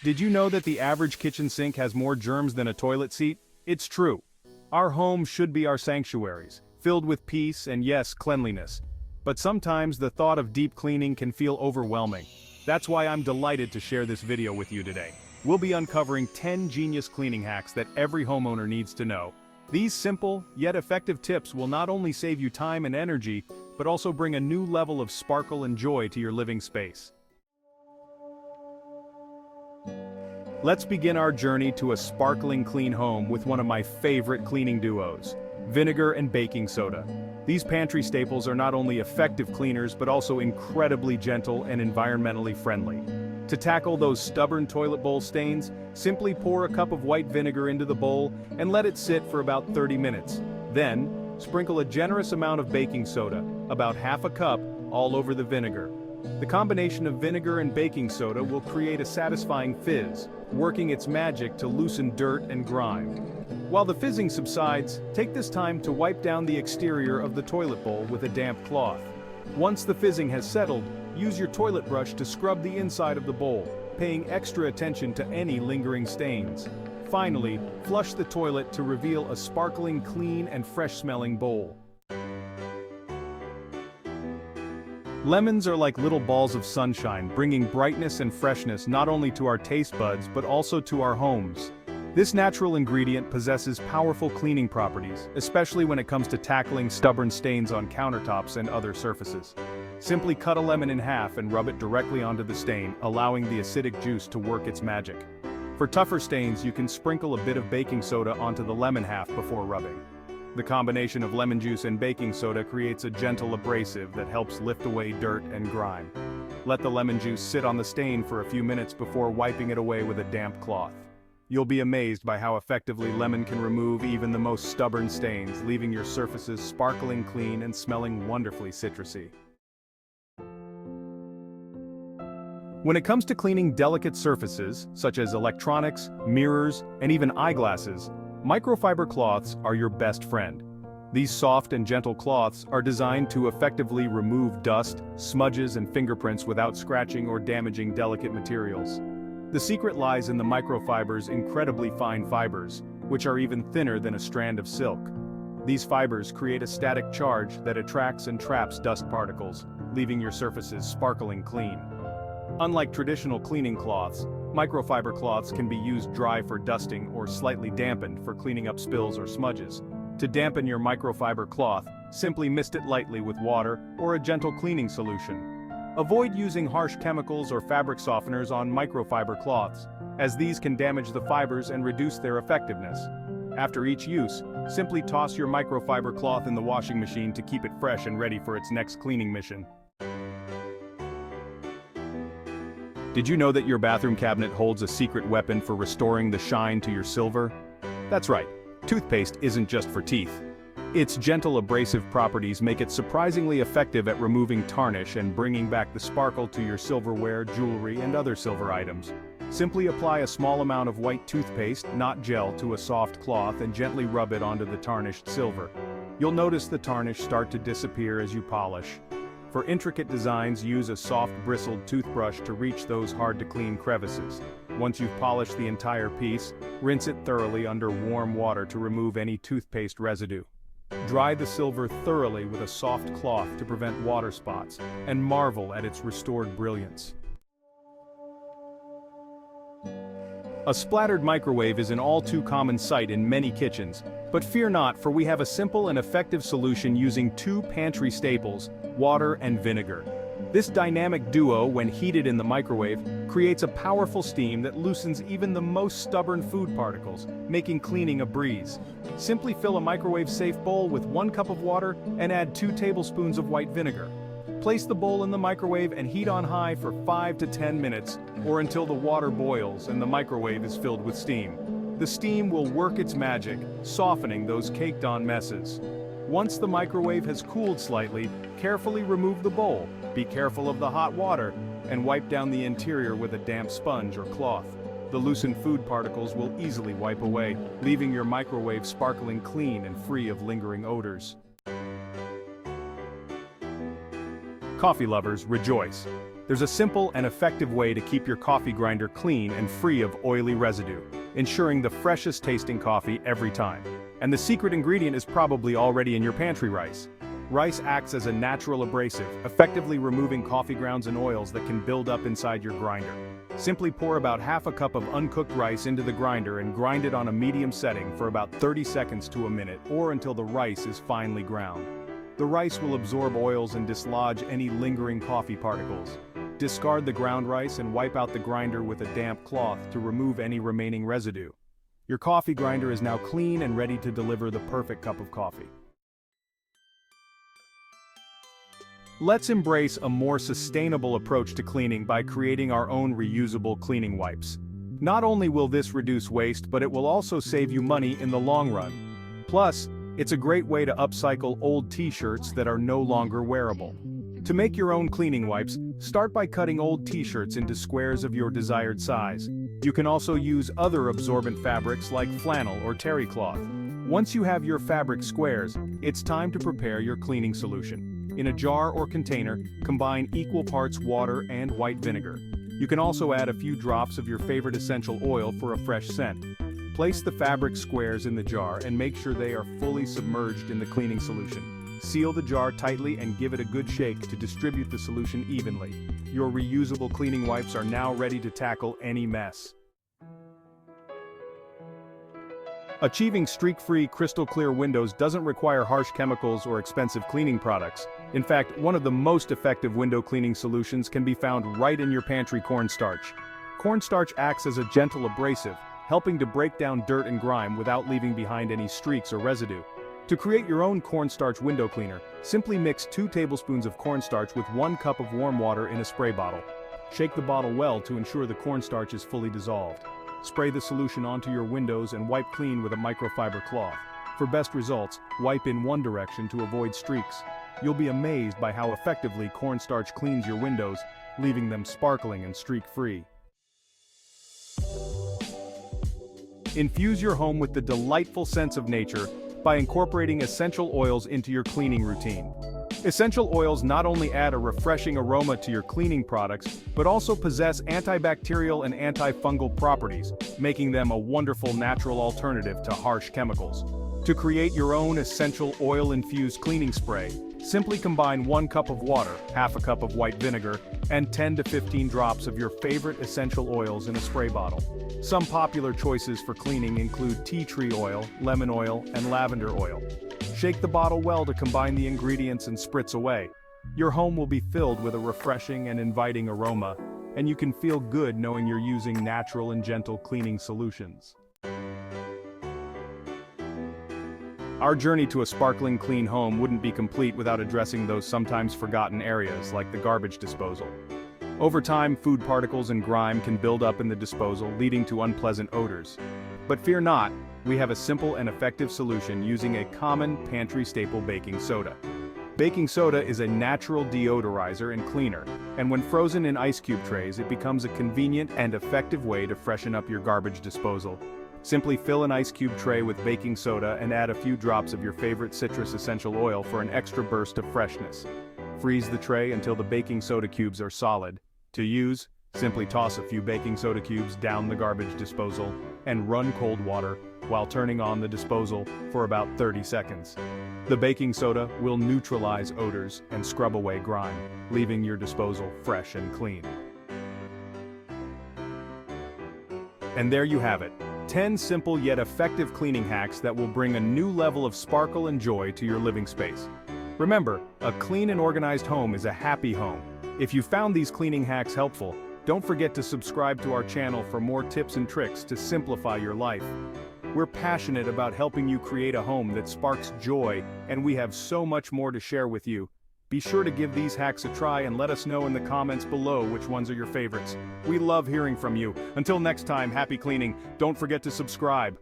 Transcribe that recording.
Did you know that the average kitchen sink has more germs than a toilet seat? It's true. Our homes should be our sanctuaries, filled with peace and yes, cleanliness. But sometimes the thought of deep cleaning can feel overwhelming. That's why I'm delighted to share this video with you today. We'll be uncovering 10 genius cleaning hacks that every homeowner needs to know. These simple, yet effective tips will not only save you time and energy, but also bring a new level of sparkle and joy to your living space. Let's begin our journey to a sparkling clean home with one of my favorite cleaning duos, vinegar and baking soda. These pantry staples are not only effective cleaners but also incredibly gentle and environmentally friendly. To tackle those stubborn toilet bowl stains, simply pour a cup of white vinegar into the bowl and let it sit for about 30 minutes. Then, sprinkle a generous amount of baking soda, about half a cup, all over the vinegar. The combination of vinegar and baking soda will create a satisfying fizz, working its magic to loosen dirt and grime. While the fizzing subsides, take this time to wipe down the exterior of the toilet bowl with a damp cloth. Once the fizzing has settled, use your toilet brush to scrub the inside of the bowl, paying extra attention to any lingering stains. Finally, flush the toilet to reveal a sparkling, clean, and fresh-smelling bowl. Lemons are like little balls of sunshine, bringing brightness and freshness not only to our taste buds but also to our homes. This natural ingredient possesses powerful cleaning properties, especially when it comes to tackling stubborn stains on countertops and other surfaces. Simply cut a lemon in half and rub it directly onto the stain, allowing the acidic juice to work its magic. For tougher stains, you can sprinkle a bit of baking soda onto the lemon half before rubbing. The combination of lemon juice and baking soda creates a gentle abrasive that helps lift away dirt and grime. Let the lemon juice sit on the stain for a few minutes before wiping it away with a damp cloth. You'll be amazed by how effectively lemon can remove even the most stubborn stains, leaving your surfaces sparkling clean and smelling wonderfully citrusy. When it comes to cleaning delicate surfaces, such as electronics, mirrors, and even eyeglasses, microfiber cloths are your best friend. These soft and gentle cloths are designed to effectively remove dust, smudges, and fingerprints without scratching or damaging delicate materials. The secret lies in the microfiber's incredibly fine fibers, which are even thinner than a strand of silk. These fibers create a static charge that attracts and traps dust particles, leaving your surfaces sparkling clean. Unlike traditional cleaning cloths, microfiber cloths can be used dry for dusting or slightly dampened for cleaning up spills or smudges. To dampen your microfiber cloth, simply mist it lightly with water or a gentle cleaning solution. Avoid using harsh chemicals or fabric softeners on microfiber cloths, as these can damage the fibers and reduce their effectiveness. After each use, simply toss your microfiber cloth in the washing machine to keep it fresh and ready for its next cleaning mission. Did you know that your bathroom cabinet holds a secret weapon for restoring the shine to your silver? That's right, toothpaste isn't just for teeth. Its gentle abrasive properties make it surprisingly effective at removing tarnish and bringing back the sparkle to your silverware, jewelry, and other silver items. Simply apply a small amount of white toothpaste, not gel, to a soft cloth and gently rub it onto the tarnished silver. You'll notice the tarnish start to disappear as you polish. For intricate designs, use a soft bristled toothbrush to reach those hard-to-clean crevices. Once you've polished the entire piece, rinse it thoroughly under warm water to remove any toothpaste residue. Dry the silver thoroughly with a soft cloth to prevent water spots, and marvel at its restored brilliance. A splattered microwave is an all-too-common sight in many kitchens, but fear not, for we have a simple and effective solution using two pantry staples, water and vinegar. This dynamic duo, when heated in the microwave, creates a powerful steam that loosens even the most stubborn food particles, making cleaning a breeze. Simply fill a microwave-safe bowl with 1 cup of water and add 2 tablespoons of white vinegar. Place the bowl in the microwave and heat on high for 5 to 10 minutes, or until the water boils and the microwave is filled with steam. The steam will work its magic, softening those caked-on messes. Once the microwave has cooled slightly, carefully remove the bowl, be careful of the hot water, and wipe down the interior with a damp sponge or cloth. The loosened food particles will easily wipe away, leaving your microwave sparkling clean and free of lingering odors. Coffee lovers, rejoice! There's a simple and effective way to keep your coffee grinder clean and free of oily residue, ensuring the freshest tasting coffee every time. And the secret ingredient is probably already in your pantry: rice. Rice acts as a natural abrasive, effectively removing coffee grounds and oils that can build up inside your grinder. Simply pour about half a cup of uncooked rice into the grinder and grind it on a medium setting for about 30 seconds to a minute, or until the rice is finely ground. The rice will absorb oils and dislodge any lingering coffee particles. Discard the ground rice and wipe out the grinder with a damp cloth to remove any remaining residue. Your coffee grinder is now clean and ready to deliver the perfect cup of coffee. Let's embrace a more sustainable approach to cleaning by creating our own reusable cleaning wipes. Not only will this reduce waste, but it will also save you money in the long run. Plus, it's a great way to upcycle old t-shirts that are no longer wearable. To make your own cleaning wipes, start by cutting old t-shirts into squares of your desired size. You can also use other absorbent fabrics like flannel or terry cloth. Once you have your fabric squares, it's time to prepare your cleaning solution. In a jar or container, combine equal parts water and white vinegar. You can also add a few drops of your favorite essential oil for a fresh scent. Place the fabric squares in the jar and make sure they are fully submerged in the cleaning solution. Seal the jar tightly and give it a good shake to distribute the solution evenly. Your reusable cleaning wipes are now ready to tackle any mess. Achieving streak-free, crystal-clear windows doesn't require harsh chemicals or expensive cleaning products. In fact, one of the most effective window cleaning solutions can be found right in your pantry: cornstarch. Cornstarch acts as a gentle abrasive, helping to break down dirt and grime without leaving behind any streaks or residue. To create your own cornstarch window cleaner, simply mix 2 tablespoons of cornstarch with 1 cup of warm water in a spray bottle. Shake the bottle well to ensure the cornstarch is fully dissolved. Spray the solution onto your windows and wipe clean with a microfiber cloth. For best results, wipe in one direction to avoid streaks. You'll be amazed by how effectively cornstarch cleans your windows, leaving them sparkling and streak-free. Infuse your home with the delightful sense of nature by incorporating essential oils into your cleaning routine. Essential oils not only add a refreshing aroma to your cleaning products, but also possess antibacterial and antifungal properties, making them a wonderful natural alternative to harsh chemicals. To create your own essential oil-infused cleaning spray, simply combine 1 cup of water, half a cup of white vinegar, and 10 to 15 drops of your favorite essential oils in a spray bottle. Some popular choices for cleaning include tea tree oil, lemon oil, and lavender oil. Shake the bottle well to combine the ingredients and spritz away. Your home will be filled with a refreshing and inviting aroma, and you can feel good knowing you're using natural and gentle cleaning solutions. Our journey to a sparkling clean home wouldn't be complete without addressing those sometimes forgotten areas like the garbage disposal. Over time, food particles and grime can build up in the disposal, leading to unpleasant odors. But fear not, we have a simple and effective solution using a common pantry staple: baking soda. Baking soda is a natural deodorizer and cleaner, and when frozen in ice cube trays, it becomes a convenient and effective way to freshen up your garbage disposal. Simply fill an ice cube tray with baking soda and add a few drops of your favorite citrus essential oil for an extra burst of freshness. Freeze the tray until the baking soda cubes are solid. To use, simply toss a few baking soda cubes down the garbage disposal and run cold water while turning on the disposal for about 30 seconds. The baking soda will neutralize odors and scrub away grime, leaving your disposal fresh and clean. And there you have it. 10 simple yet effective cleaning hacks that will bring a new level of sparkle and joy to your living space. Remember, a clean and organized home is a happy home. If you found these cleaning hacks helpful, don't forget to subscribe to our channel for more tips and tricks to simplify your life. We're passionate about helping you create a home that sparks joy, and we have so much more to share with you. Be sure to give these hacks a try and let us know in the comments below which ones are your favorites. We love hearing from you. Until next time, happy cleaning. Don't forget to subscribe.